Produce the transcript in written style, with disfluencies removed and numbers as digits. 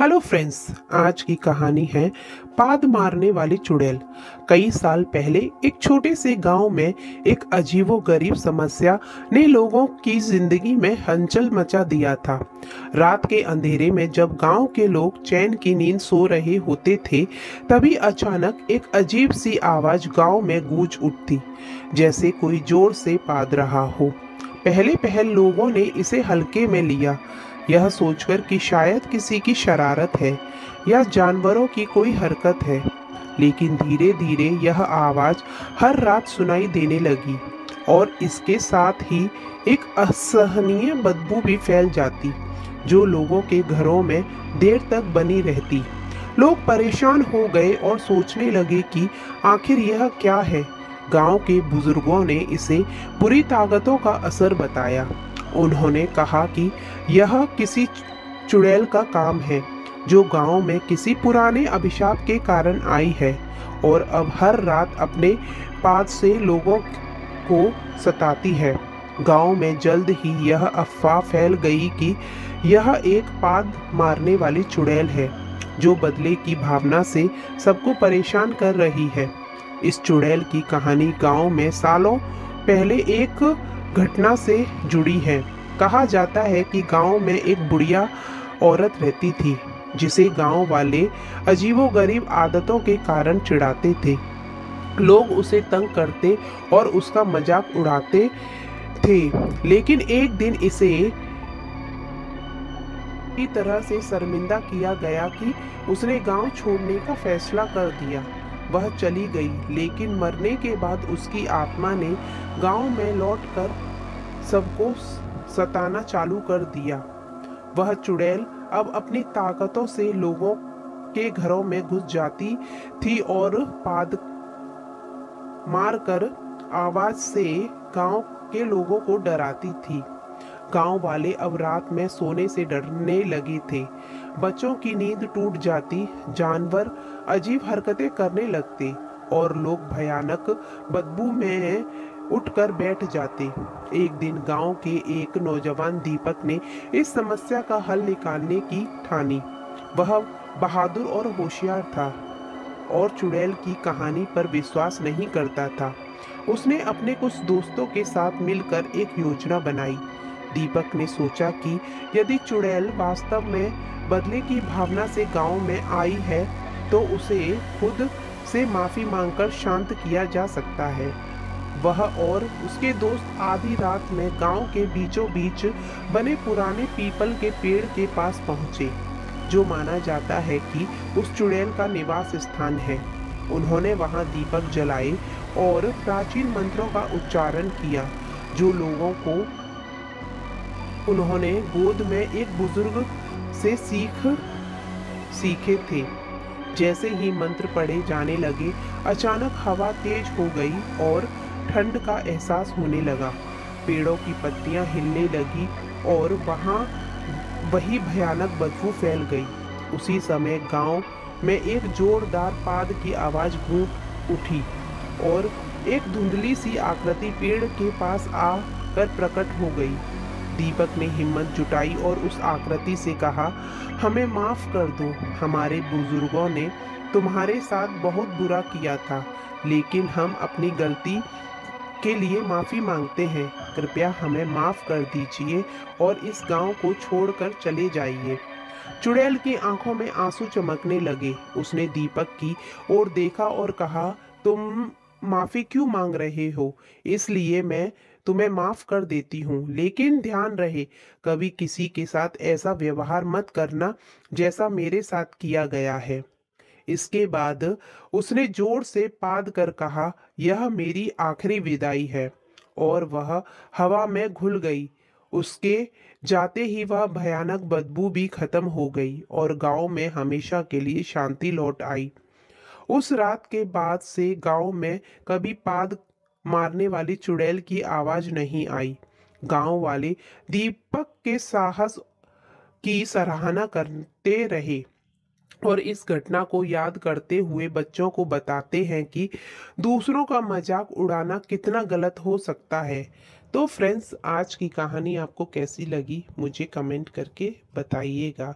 Hello friends, आज की कहानी है पाद मारने वाली चुड़ैल। कई साल पहले एक छोटे से गांव में एक अजीबोगरीब समस्या ने लोगों की जिंदगी में हलचल मचा दिया था। रात के अंधेरे में जब गांव के लोग चैन की नींद सो रहे होते थे, तभी अचानक एक अजीब सी आवाज गांव में गूंज उठती, जैसे कोई जोर से पाद रहा हो। पहले पहल लोगों ने इसे हल्के में लिया, यह सोचकर कि शायद किसी की शरारत है या जानवरों की कोई हरकत है। लेकिन धीरे धीरे यह आवाज हर रात सुनाई देने लगी और इसके साथ ही एक असहनीय बदबू भी फैल जाती, जो लोगों के घरों में देर तक बनी रहती। लोग परेशान हो गए और सोचने लगे कि आखिर यह क्या है। गांव के बुजुर्गों ने इसे बुरी ताकतों का असर बताया। उन्होंने कहा कि यह किसी चुड़ैल का काम है, जो गांव में किसी पुराने अभिशाप के कारण आई है और अब हर रात अपने पाद से लोगों को सताती है। गांव में जल्द ही यह अफवाह फैल गई कि यह एक पाद मारने वाली चुड़ैल है, जो बदले की भावना से सबको परेशान कर रही है। इस चुड़ैल की कहानी गांव में सालों पहले एक घटना से जुड़ी है। कहा जाता है कि गांव में एक बुढ़िया औरत रहती थी, जिसे गांव वाले अजीबोगरीब आदतों के कारण चिढ़ाते थे। लोग उसे तंग करते और उसका मजाक उड़ाते थे। लेकिन एक दिन इसे इस तरह से शर्मिंदा किया गया कि उसने गांव छोड़ने का फैसला कर दिया। वह चली गई, लेकिन मरने के बाद उसकी आत्मा ने गांव में लौटकर सबको सताना चालू कर दिया। वह चुड़ैल अब अपनी ताकतों से लोगों के घरों में घुस जाती थी और पाद मारकर आवाज से गांव के लोगों को डराती थी। गांव वाले अब रात में सोने से डरने लगे थे। बच्चों की नींद टूट जाती, जानवर अजीब हरकतें करने लगते और लोग भयानक बदबू में उठकर बैठ जाते। एक दिन गांव के एक नौजवान दीपक ने इस समस्या का हल निकालने की ठानी। वह बहादुर और होशियार था और चुड़ैल की कहानी पर विश्वास नहीं करता था। उसने अपने कुछ दोस्तों के साथ मिलकर एक योजना बनाई। दीपक ने सोचा कि यदि चुड़ैल वास्तव में बदले की भावना से गांव में आई है, तो उसे खुद से माफी मांगकर शांत किया जा सकता है। वह और उसके दोस्त आधी रात में गांव के बीचों बीच बने पुराने पीपल के पेड़ के पास पहुंचे, जो माना जाता है कि उस चुड़ैल का निवास स्थान है। उन्होंने वहां दीपक जलाए और प्राचीन मंत्रों का उच्चारण किया, जो लोगों को उन्होंने गोद में एक बुजुर्ग से सीखे थे। जैसे ही मंत्र पढ़े जाने लगे, अचानक हवा तेज हो गई और ठंड का एहसास होने लगा। पेड़ों की पत्तियां हिलने लगी और वहां वही भयानक बदबू फैल गई। उसी समय गांव में एक जोरदार पाद की आवाज गूंज उठी और एक धुंधली सी आकृति पेड़ के पास आकर प्रकट हो गई। दीपक ने हिम्मत जुटाई और उस आकृति से कहा, हमें माफ कर दो। हमारे बुजुर्गों ने तुम्हारे साथ बहुत बुरा किया था, लेकिन हम अपनी गलती के लिए माफी मांगते हैं। कृपया हमें माफ कर दीजिए और इस गांव को छोड़कर चले जाइए। चुड़ैल की आंखों में आंसू चमकने लगे। उसने दीपक की ओर देखा और कहा, तुम माफी क्यों मांग रहे हो? इसलिए मैं तुम्हें माफ कर देती हूँ, लेकिन ध्यान रहे, कभी किसी के साथ ऐसा व्यवहार मत करना जैसा मेरे साथ किया गया है। इसके बाद उसने जोर से पाद कर कहा, यह मेरी आखिरी विदाई है, और वह हवा में घुल गई। उसके जाते ही वह भयानक बदबू भी खत्म हो गई और गांव में हमेशा के लिए शांति लौट आई। उस रात के बाद से गांव में कभी पाद मारने वाली चुड़ैल की आवाज नहीं आई। गांव वाले दीपक के साहस की सराहना करते रहे और इस घटना को याद करते हुए बच्चों को बताते हैं कि दूसरों का मजाक उड़ाना कितना गलत हो सकता है। तो फ्रेंड्स, आज की कहानी आपको कैसी लगी मुझे कमेंट करके बताइएगा।